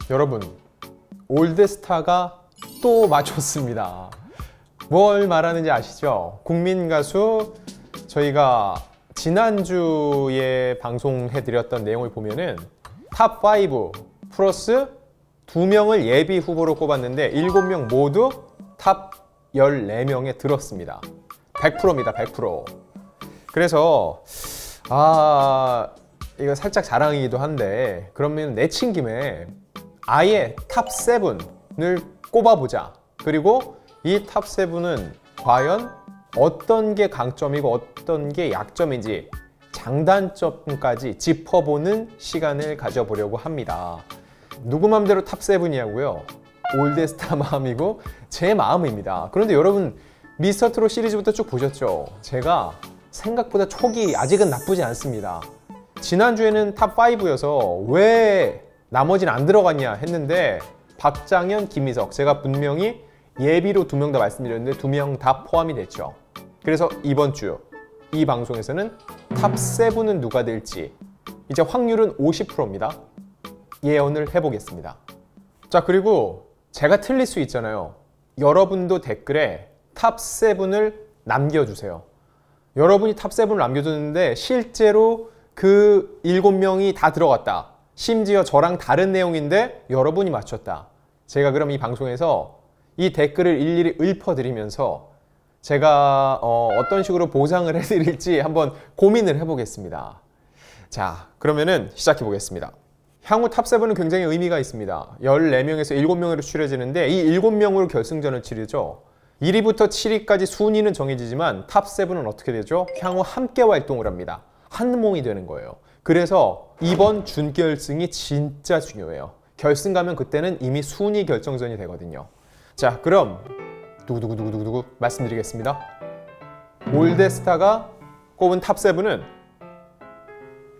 여러분, 올드스타가 또 맞췄습니다. 뭘 말하는지 아시죠? 국민가수, 저희가 지난주에 방송해드렸던 내용을 보면은 탑5 플러스 2명을 예비 후보로 꼽았는데 7명 모두 탑 14명에 들었습니다. 100%입니다. 100%. 그래서 이거 살짝 자랑이기도 한데, 그러면 내친 김에 아예 탑 7을 꼽아보자. 그리고 이 탑 7은 과연 어떤 게 강점이고 어떤 게 약점인지 장단점까지 짚어보는 시간을 가져보려고 합니다. 누구 맘대로 탑 7이냐고요? 올드스타 마음이고 제 마음입니다. 그런데 여러분, 미스터트롯 시리즈부터 쭉 보셨죠? 제가 생각보다 촉이 아직은 나쁘지 않습니다. 지난주에는 탑 5여서 왜 나머지는 안 들어갔냐 했는데, 박장현, 김희석, 제가 분명히 예비로 2명 다 말씀드렸는데 2명 다 포함이 됐죠. 그래서 이번 주 이 방송에서는 탑 7은 누가 될지, 이제 확률은 50%입니다. 예언을 해보겠습니다. 자, 그리고 제가 틀릴 수 있잖아요. 여러분도 댓글에 탑 7을 남겨주세요. 여러분이 탑 7을 남겨줬는데 실제로 그 7명이 다 들어갔다. 심지어 저랑 다른 내용인데 여러분이 맞췄다. 제가 그럼 이 방송에서 이 댓글을 일일이 읊어드리면서 제가 어떤 식으로 보상을 해드릴지 한번 고민을 해보겠습니다. 자, 그러면은 시작해 보겠습니다. 향후 탑 7은 굉장히 의미가 있습니다. 14명에서 7명으로 추려지는데 이 7명으로 결승전을 치르죠. 1위부터 7위까지 순위는 정해지지만 탑 7은 어떻게 되죠? 향후 함께 활동을 합니다. 한 몸이 되는 거예요. 그래서 이번 준결승이 진짜 중요해요. 결승 가면 그때는 이미 순위 결정전이 되거든요. 자, 그럼 누구 말씀드리겠습니다. 올드스타가 꼽은 탑 7은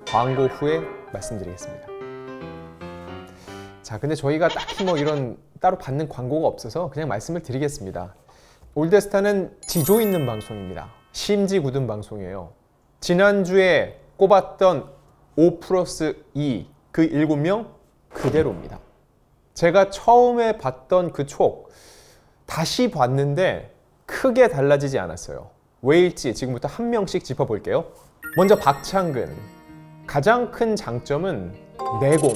광고 후에 말씀드리겠습니다. 자, 근데 저희가 딱히 뭐 이런 따로 받는 광고가 없어서 그냥 말씀을 드리겠습니다. 올드스타는 지조 있는 방송입니다. 심지 굳은 방송이에요. 지난주에 꼽았던 5 플러스 2 그 7명 그대로입니다. 제가 처음에 봤던 그 촉 다시 봤는데 크게 달라지지 않았어요. 왜일지 지금부터 한 명씩 짚어볼게요. 먼저 박창근. 가장 큰 장점은 내공.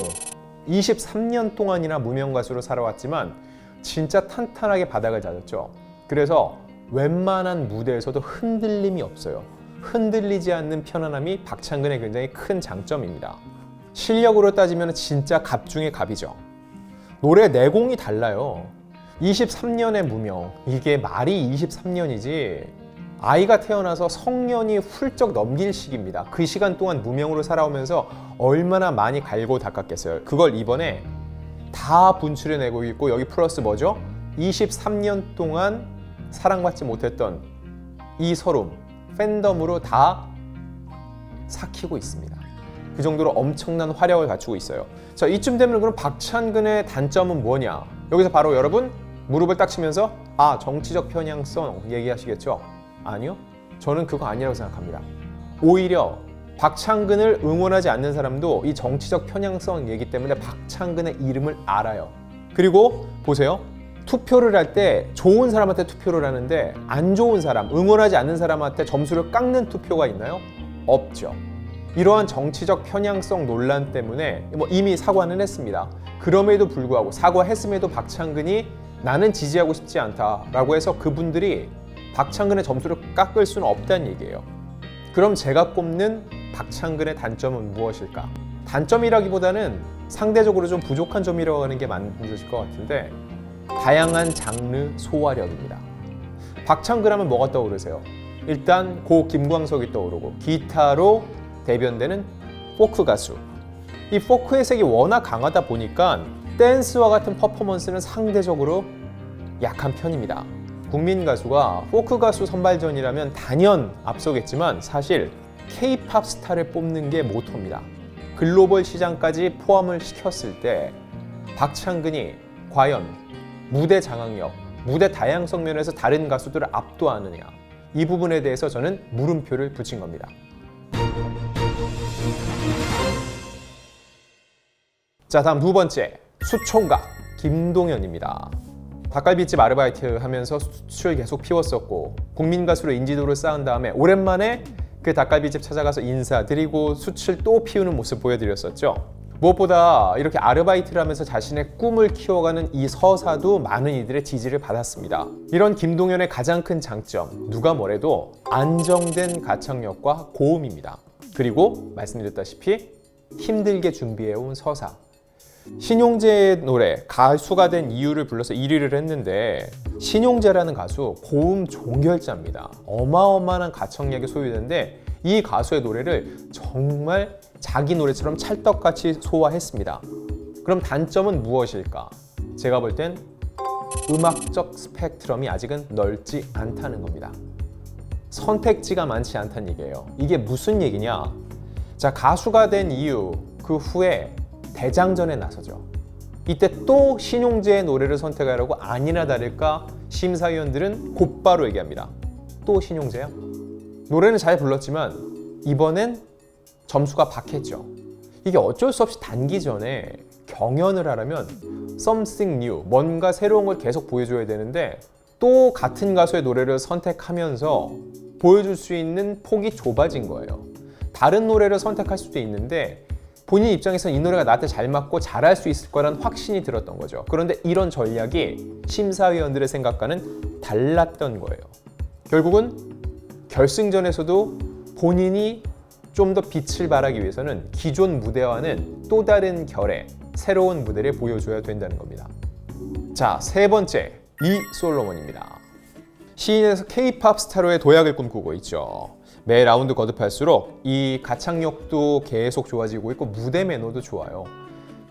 23년 동안이나 무명 가수로 살아왔지만 진짜 탄탄하게 바닥을 다졌죠. 그래서 웬만한 무대에서도 흔들림이 없어요. 흔들리지 않는 편안함이 박창근의 굉장히 큰 장점입니다. 실력으로 따지면 진짜 갑 중에 갑이죠. 노래 내공이 달라요. 23년의 무명, 이게 말이 23년이지 아이가 태어나서 성년이 훌쩍 넘길 시기입니다. 그 시간 동안 무명으로 살아오면서 얼마나 많이 갈고 닦았겠어요. 그걸 이번에 다 분출해내고 있고, 여기 플러스 뭐죠? 23년 동안 사랑받지 못했던 이 서름, 팬덤으로 다 삭히고 있습니다. 그 정도로 엄청난 화력을 갖추고 있어요. 자, 이쯤 되면 그럼 박창근의 단점은 뭐냐? 여기서 바로 여러분 무릎을 딱 치면서 정치적 편향성 얘기하시겠죠? 아니요, 저는 그거 아니라고 생각합니다. 오히려 박창근을 응원하지 않는 사람도 이 정치적 편향성 얘기 때문에 박창근의 이름을 알아요. 그리고 보세요. 투표를 할 때 좋은 사람한테 투표를 하는데 안 좋은 사람, 응원하지 않는 사람한테 점수를 깎는 투표가 있나요? 없죠. 이러한 정치적 편향성 논란 때문에 이미 사과는 했습니다. 그럼에도 불구하고 사과했음에도 박창근이 나는 지지하고 싶지 않다라고 해서 그분들이 박창근의 점수를 깎을 수는 없다는 얘기예요. 그럼 제가 꼽는 박창근의 단점은 무엇일까? 단점이라기보다는 상대적으로 좀 부족한 점이라고 하는 게 맞으실 것 같은데, 다양한 장르 소화력입니다. 박창근 하면 뭐가 떠오르세요? 일단 고 김광석이 떠오르고, 기타로 대변되는 포크 가수. 이 포크의 색이 워낙 강하다 보니까 댄스와 같은 퍼포먼스는 상대적으로 약한 편입니다. 국민 가수가 포크 가수 선발전이라면 단연 앞서겠지만 사실 K-팝 스타를 뽑는 게 모토입니다. 글로벌 시장까지 포함을 시켰을 때 박창근이 과연 무대 장악력, 무대 다양성 면에서 다른 가수들을 압도하느냐, 이 부분에 대해서 저는 물음표를 붙인 겁니다. 자, 다음 두 번째, 수총각 김동현입니다. 닭갈비집 아르바이트 하면서 숯을 계속 피웠었고 국민가수로 인지도를 쌓은 다음에 오랜만에 그 닭갈비집 찾아가서 인사드리고 숯을 또 피우는 모습 보여드렸었죠. 무엇보다 이렇게 아르바이트를 하면서 자신의 꿈을 키워가는 이 서사도 많은 이들의 지지를 받았습니다. 이런 김동현의 가장 큰 장점, 누가 뭐래도 안정된 가창력과 고음입니다. 그리고 말씀드렸다시피 힘들게 준비해온 서사. 신용재의 노래 가수가 된 이유를 불러서 1위를 했는데, 신용재라는 가수 고음 종결자입니다. 어마어마한 가창력이 소유되는데 이 가수의 노래를 정말 자기 노래처럼 찰떡같이 소화했습니다. 그럼 단점은 무엇일까? 제가 볼 땐 음악적 스펙트럼이 아직은 넓지 않다는 겁니다. 선택지가 많지 않다는 얘기예요. 이게 무슨 얘기냐? 자, 가수가 된 이유, 그 후에 대장전에 나서죠. 이때 또 신용재의 노래를 선택하려고 아니나 다를까 심사위원들은 곧바로 얘기합니다. 또 신용재야? 노래는 잘 불렀지만 이번엔 점수가 박했죠. 이게 어쩔 수 없이 단기전에 경연을 하려면 something new, 뭔가 새로운 걸 계속 보여줘야 되는데 또 같은 가수의 노래를 선택하면서 보여줄 수 있는 폭이 좁아진 거예요. 다른 노래를 선택할 수도 있는데 본인 입장에서는 이 노래가 나한테 잘 맞고 잘할 수 있을 거란 확신이 들었던 거죠. 그런데 이런 전략이 심사위원들의 생각과는 달랐던 거예요. 결국은 결승전에서도 본인이 좀 더 빛을 발하기 위해서는 기존 무대와는 또 다른 결의 새로운 무대를 보여줘야 된다는 겁니다. 자, 세 번째, 이솔로몬입니다. 시인에서 K-팝 스타로의 도약을 꿈꾸고 있죠. 매 라운드 거듭할수록 이 가창력도 계속 좋아지고 있고 무대 매너도 좋아요.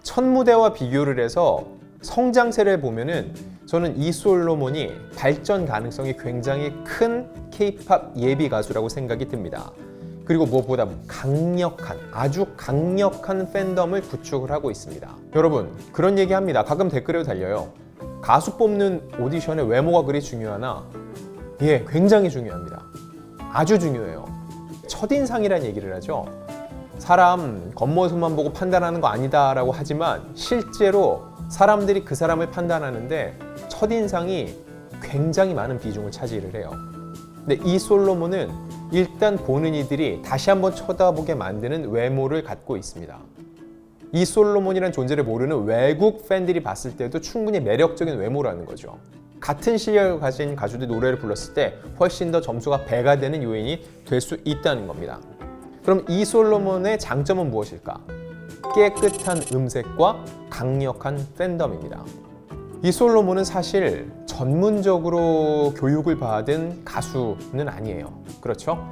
첫 무대와 비교를 해서 성장세를 보면은 저는 이솔로몬이 발전 가능성이 굉장히 큰 K-팝 예비 가수라고 생각이 듭니다. 그리고 무엇보다 아주 강력한 팬덤을 구축을 하고 있습니다. 여러분, 그런 얘기 합니다. 가끔 댓글에도 달려요. 가수 뽑는 오디션에 외모가 그리 중요하나? 예, 굉장히 중요합니다. 아주 중요해요. 첫인상이라는 얘기를 하죠. 사람 겉모습만 보고 판단하는 거 아니다라고 하지만 실제로 사람들이 그 사람을 판단하는데 첫인상이 굉장히 많은 비중을 차지를 해요. 근데 이솔로몬은 일단 보는 이들이 다시 한번 쳐다보게 만드는 외모를 갖고 있습니다. 이솔로몬이라는 존재를 모르는 외국 팬들이 봤을 때도 충분히 매력적인 외모라는 거죠. 같은 실력을 가진 가수들이 노래를 불렀을 때 훨씬 더 점수가 배가 되는 요인이 될 수 있다는 겁니다. 그럼 이솔로몬의 장점은 무엇일까? 깨끗한 음색과 강력한 팬덤입니다. 이솔로몬은 사실 전문적으로 교육을 받은 가수는 아니에요. 그렇죠?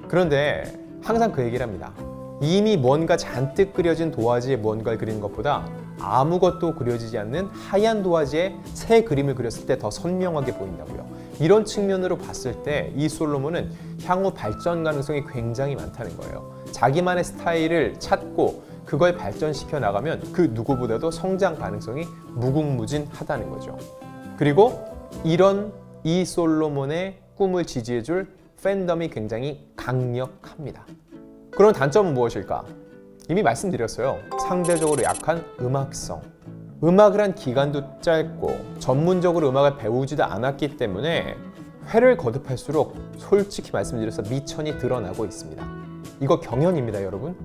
그런데 항상 그 얘기를 합니다. 이미 뭔가 잔뜩 그려진 도화지에 뭔가를 그리는 것보다 아무것도 그려지지 않는 하얀 도화지에 새 그림을 그렸을 때 더 선명하게 보인다고요. 이런 측면으로 봤을 때 이솔로몬은 향후 발전 가능성이 굉장히 많다는 거예요. 자기만의 스타일을 찾고 그걸 발전시켜 나가면 그 누구보다도 성장 가능성이 무궁무진하다는 거죠. 그리고 이런 이솔로몬의 꿈을 지지해줄 팬덤이 굉장히 강력합니다. 그런 단점은 무엇일까? 이미 말씀드렸어요. 상대적으로 약한 음악성. 음악을 한 기간도 짧고 전문적으로 음악을 배우지도 않았기 때문에 회를 거듭할수록 솔직히 말씀드려서 미천이 드러나고 있습니다. 이거 경연입니다, 여러분.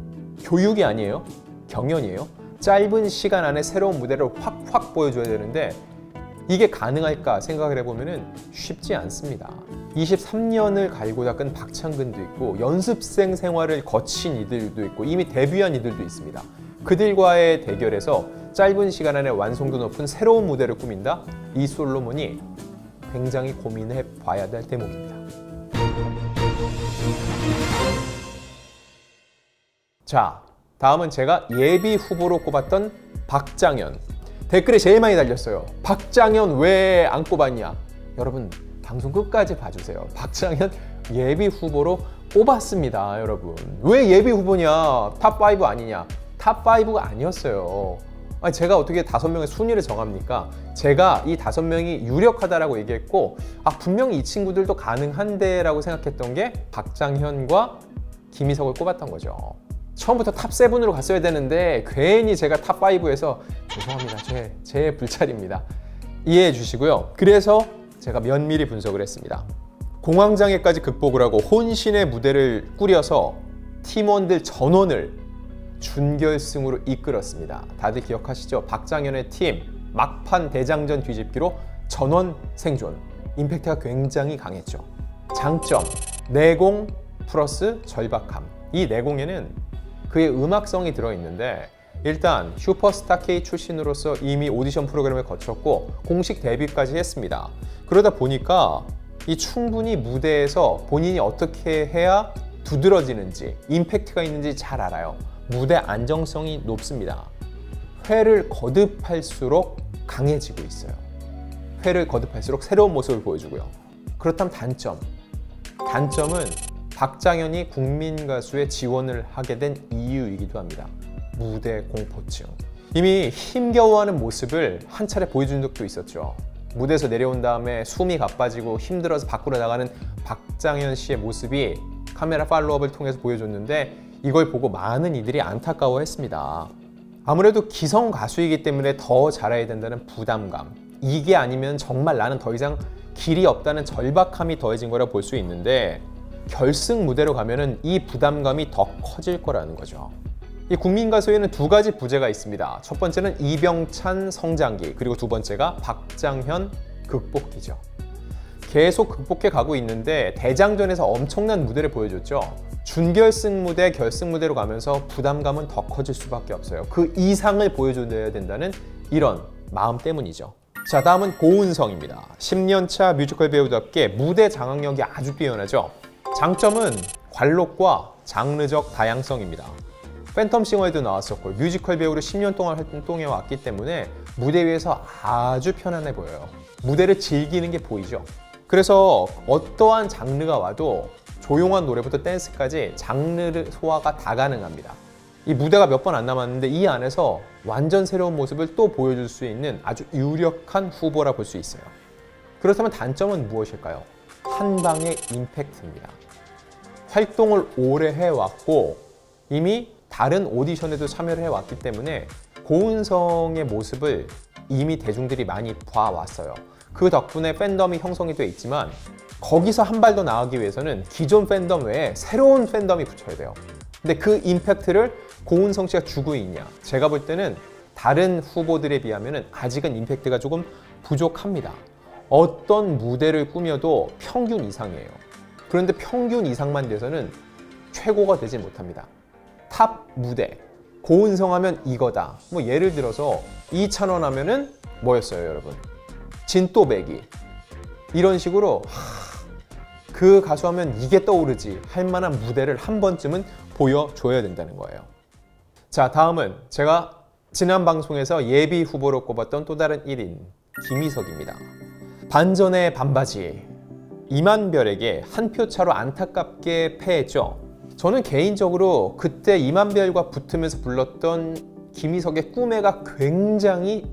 교육이 아니에요. 경연이에요. 짧은 시간 안에 새로운 무대를 확 보여줘야 되는데 이게 가능할까 생각을 해보면 쉽지 않습니다. 23년을 갈고 닦은 박창근도 있고 연습생 생활을 거친 이들도 있고 이미 데뷔한 이들도 있습니다. 그들과의 대결에서 짧은 시간 안에 완성도 높은 새로운 무대를 꾸민다? 이솔로몬이 굉장히 고민해 봐야 될 대목입니다. 자, 다음은 제가 예비 후보로 꼽았던 박장현. 댓글에 제일 많이 달렸어요. 박장현 왜 안 꼽았냐? 여러분, 방송 끝까지 봐주세요. 박장현 예비 후보로 꼽았습니다, 여러분. 왜 예비 후보냐? 탑5 아니냐? 탑5가 아니었어요. 아니, 제가 어떻게 5명의 순위를 정합니까? 제가 이 5명이 유력하다라고 얘기했고 분명히 이 친구들도 가능한데 라고 생각했던 게 박장현과 김희석을 꼽았던 거죠. 처음부터 탑7으로 갔어야 되는데 괜히 제가 탑5에서 죄송합니다. 제 불찰입니다. 이해해 주시고요. 그래서 제가 면밀히 분석을 했습니다. 공황장애까지 극복을 하고 혼신의 무대를 꾸려서 팀원들 전원을 준결승으로 이끌었습니다. 다들 기억하시죠? 박장현의 팀 막판 대장전 뒤집기로 전원 생존. 임팩트가 굉장히 강했죠. 장점, 내공 플러스 절박함. 이 내공에는 그의 음악성이 들어있는데 일단 슈퍼스타 K 출신으로서 이미 오디션 프로그램을 거쳤고 공식 데뷔까지 했습니다. 그러다 보니까 이 충분히 무대에서 본인이 어떻게 해야 두드러지는지 임팩트가 있는지 잘 알아요. 무대 안정성이 높습니다. 회를 거듭할수록 강해지고 있어요. 회를 거듭할수록 새로운 모습을 보여주고요. 그렇다면 단점은 박장현이 국민 가수에 지원을 하게 된 이유이기도 합니다. 무대 공포증. 이미 힘겨워하는 모습을 한 차례 보여준 적도 있었죠. 무대에서 내려온 다음에 숨이 가빠지고 힘들어서 밖으로 나가는 박장현 씨의 모습이 카메라 팔로업을 통해서 보여줬는데 이걸 보고 많은 이들이 안타까워했습니다. 아무래도 기성 가수이기 때문에 더 잘해야 된다는 부담감, 이게 아니면 정말 나는 더 이상 길이 없다는 절박함이 더해진 거라 볼 수 있는데 결승 무대로 가면은 이 부담감이 더 커질 거라는 거죠. 이 국민 가수에는 두 가지 부제가 있습니다. 첫 번째는 이병찬 성장기, 그리고 두 번째가 박장현 극복기죠. 계속 극복해 가고 있는데 대장전에서 엄청난 무대를 보여줬죠. 준결승 무대, 결승 무대로 가면서 부담감은 더 커질 수밖에 없어요. 그 이상을 보여줘야 된다는 이런 마음 때문이죠. 자, 다음은 고은성입니다. 10년차 뮤지컬 배우답게 무대 장악력이 아주 뛰어나죠. 장점은 관록과 장르적 다양성입니다. 팬텀싱어에도 나왔었고 뮤지컬 배우로 10년 동안 활동해 왔기 때문에 무대 위에서 아주 편안해 보여요. 무대를 즐기는 게 보이죠. 그래서 어떠한 장르가 와도 조용한 노래부터 댄스까지 장르 소화가 다 가능합니다. 이 무대가 몇 번 안 남았는데 이 안에서 완전 새로운 모습을 또 보여줄 수 있는 아주 유력한 후보라 볼 수 있어요. 그렇다면 단점은 무엇일까요? 한 방의 임팩트입니다. 활동을 오래 해왔고 이미 다른 오디션에도 참여를 해왔기 때문에 고은성의 모습을 이미 대중들이 많이 봐왔어요. 그 덕분에 팬덤이 형성이 돼 있지만 거기서 한 발 더 나가기 위해서는 기존 팬덤 외에 새로운 팬덤이 붙여야 돼요. 근데 그 임팩트를 고은성 씨가 주고 있냐? 제가 볼 때는 다른 후보들에 비하면 아직은 임팩트가 조금 부족합니다. 어떤 무대를 꾸며도 평균 이상이에요. 그런데 평균 이상만 돼서는 최고가 되지 못합니다. 탑 무대, 고은성 하면 이거다. 뭐 예를 들어서 이찬원 하면은 뭐였어요, 여러분? 진또배기. 이런 식으로 그 가수 하면 이게 떠오르지 할 만한 무대를 한 번쯤은 보여줘야 된다는 거예요. 자, 다음은 제가 지난 방송에서 예비 후보로 꼽았던 또 다른 1인 김희석입니다. 반전의 반바지, 이만별에게 한 표 차로 안타깝게 패했죠. 저는 개인적으로 그때 이만별과 붙으면서 불렀던 김희석의 꿈애가 굉장히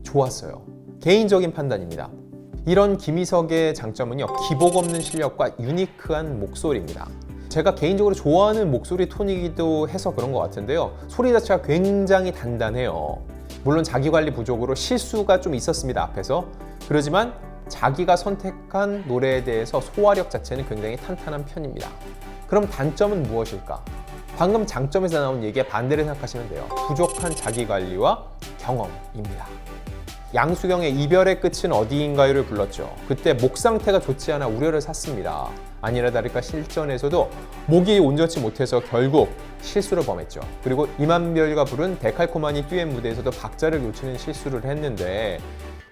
좋았어요. 개인적인 판단입니다. 이런 김희석의 장점은요, 기복 없는 실력과 유니크한 목소리입니다. 제가 개인적으로 좋아하는 목소리 톤이기도 해서 그런 것 같은데요. 소리 자체가 굉장히 단단해요. 물론 자기관리 부족으로 실수가 좀 있었습니다, 앞에서. 그러지만 자기가 선택한 노래에 대해서 소화력 자체는 굉장히 탄탄한 편입니다. 그럼 단점은 무엇일까? 방금 장점에서 나온 얘기에 반대를 생각하시면 돼요. 부족한 자기관리와 경험입니다. 양수경의 이별의 끝은 어디인가요를 불렀죠. 그때 목 상태가 좋지 않아 우려를 샀습니다. 아니나 다를까 실전에서도 목이 온전치 못해서 결국 실수를 범했죠. 그리고 이만별과 부른 데칼코마니 듀엣 무대에서도 박자를 놓치는 실수를 했는데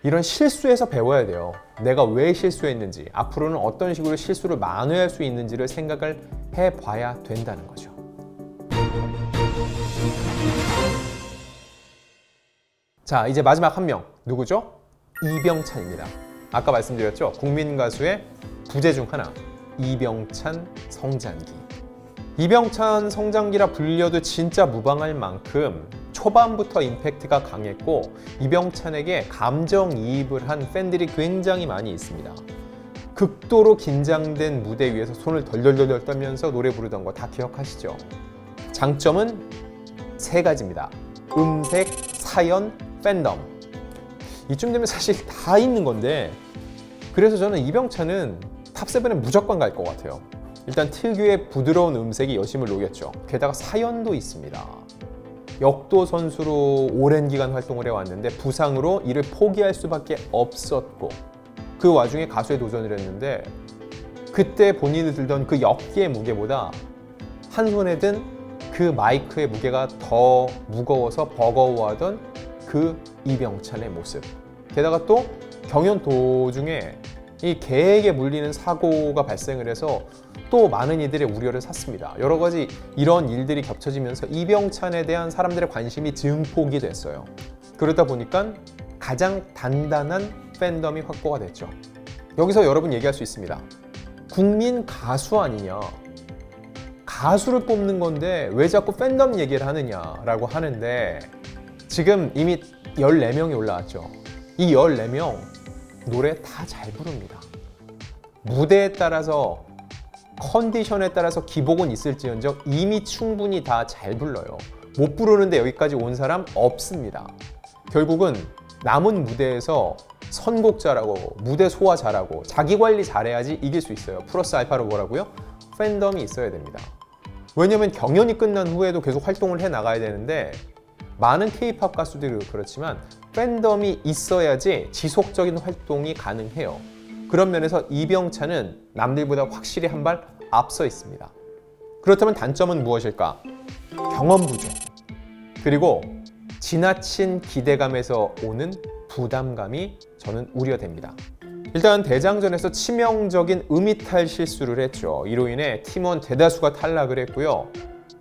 이런 실수에서 배워야 돼요. 내가 왜 실수했는지, 앞으로는 어떤 식으로 실수를 만회할 수 있는지를 생각을 해봐야 된다는 거죠. 자, 이제 마지막 한 명. 누구죠? 이병찬입니다. 아까 말씀드렸죠? 국민 가수의 부제 중 하나. 이병찬 성장기. 이병찬 성장기라 불려도 진짜 무방할 만큼 초반부터 임팩트가 강했고 이병찬에게 감정이입을 한 팬들이 굉장히 많이 있습니다. 극도로 긴장된 무대 위에서 손을 덜덜덜 떨면서 노래 부르던 거 다 기억하시죠? 장점은 세 가지입니다. 음색, 사연, 팬덤. 이쯤 되면 사실 다 있는 건데, 그래서 저는 이병찬은 탑7에 무조건 갈 것 같아요. 일단 특유의 부드러운 음색이 여심을 녹였죠. 게다가 사연도 있습니다. 역도 선수로 오랜 기간 활동을 해왔는데 부상으로 이를 포기할 수밖에 없었고, 그 와중에 가수에 도전을 했는데 그때 본인이 들던 그 역기의 무게보다 한 손에 든 그 마이크의 무게가 더 무거워서 버거워하던 그 이병찬의 모습. 게다가 또 경연 도중에 이 개에게 물리는 사고가 발생을 해서 또 많은 이들의 우려를 샀습니다. 여러 가지 이런 일들이 겹쳐지면서 이병찬에 대한 사람들의 관심이 증폭이 됐어요. 그러다 보니까 가장 단단한 팬덤이 확보가 됐죠. 여기서 여러분 얘기할 수 있습니다. 국민 가수 아니냐? 가수를 뽑는 건데 왜 자꾸 팬덤 얘기를 하느냐라고 하는데, 지금 이미 14명이 올라왔죠. 이 14명 노래 다 잘 부릅니다. 무대에 따라서, 컨디션에 따라서 기복은 있을지언정 이미 충분히 다 잘 불러요. 못 부르는데 여기까지 온 사람 없습니다. 결국은 남은 무대에서 선곡 잘하고 무대 소화 잘하고 자기 관리 잘해야지 이길 수 있어요. 플러스 알파로 뭐라고요? 팬덤이 있어야 됩니다. 왜냐면 경연이 끝난 후에도 계속 활동을 해 나가야 되는데, 많은 K-팝 가수들이 그렇지만 팬덤이 있어야지 지속적인 활동이 가능해요. 그런 면에서 이병찬은 남들보다 확실히 한 발 앞서 있습니다. 그렇다면 단점은 무엇일까? 경험 부족, 그리고 지나친 기대감에서 오는 부담감이 저는 우려됩니다. 일단 대장전에서 치명적인 음이탈 실수를 했죠. 이로 인해 팀원 대다수가 탈락을 했고요.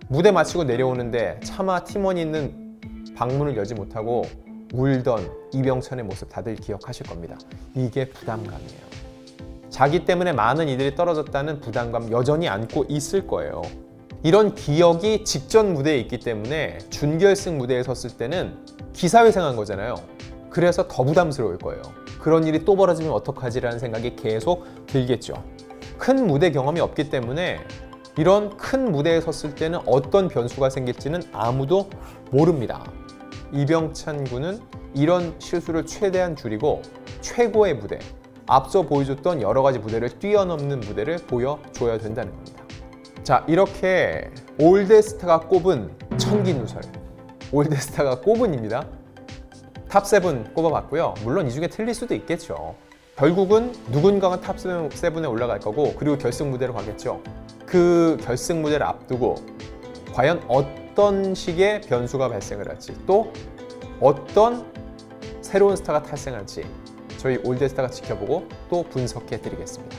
무대 마치고 내려오는데 차마 팀원이 있는 방문을 열지 못하고 울던 이병찬의 모습 다들 기억하실 겁니다. 이게 부담감이에요. 자기 때문에 많은 이들이 떨어졌다는 부담감 여전히 안고 있을 거예요. 이런 기억이 직전 무대에 있기 때문에 준결승 무대에 섰을 때는 기사회생한 거잖아요. 그래서 더 부담스러울 거예요. 그런 일이 또 벌어지면 어떡하지라는 생각이 계속 들겠죠. 큰 무대 경험이 없기 때문에 이런 큰 무대에 섰을 때는 어떤 변수가 생길지는 아무도 모릅니다. 이병찬 군은 이런 실수를 최대한 줄이고 최고의 무대, 앞서 보여줬던 여러 가지 무대를 뛰어넘는 무대를 보여줘야 된다는 겁니다. 자, 이렇게 올드스타가 꼽은 천기누설, 올드스타가 꼽은입니다. 탑7 꼽아봤고요. 물론 이 중에 틀릴 수도 있겠죠. 결국은 누군가가 탑7에 올라갈 거고, 그리고 결승 무대로 가겠죠. 그 결승 무대를 앞두고 과연 어떤 식의 변수가 발생을 할지, 또 어떤 새로운 스타가 탄생할지 저희 올드스타가 지켜보고 또 분석해 드리겠습니다.